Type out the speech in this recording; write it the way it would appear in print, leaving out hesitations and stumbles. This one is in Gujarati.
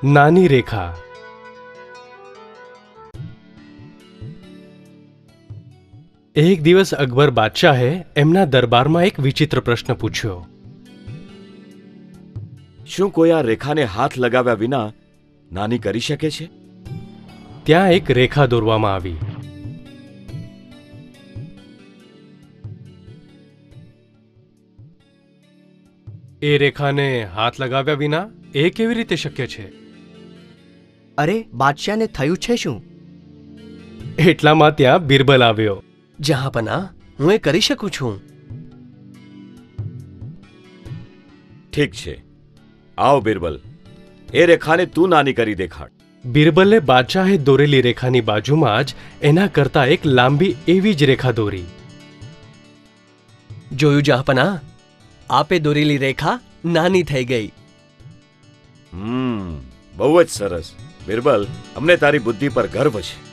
નાની રેખા. એક દિવસ અકબર બાદશાહે એમના દરબારમાં એક વિચિત્ર પ્રશ્ન પૂછ્યો. શું કોઈ આ રેખાને હાથ લગાવ્યા વિના નાની કરી શકે છે? ત્યાં એક રેખા દોરવામાં આવી. એ રેખાને હાથ લગાવ્યા વિના એ કેવી રીતે શક્ય છે? અરે બાદશાહને થયું છે શું? એટલામાં ત્યાં બિરબલ આવ્યો. જહાંપનાહ, હું એ કરી શકું છું. ઠીક છે, આવ બિરબલ, એ રેખાને તું નાની કરી દેખાડ. બિરબલે બાદશાહે દોરેલી રેખાની બાજુમાં જ એના કરતા એક લાંબી એવી જ રેખા દોરી. જોયું જહાંપનાહ, આપે દોરેલી રેખા નાની થઈ ગઈ. બહુ જ સરસ બિરબલ, અમને તારી બુદ્ધિ પર ગર્વ છે.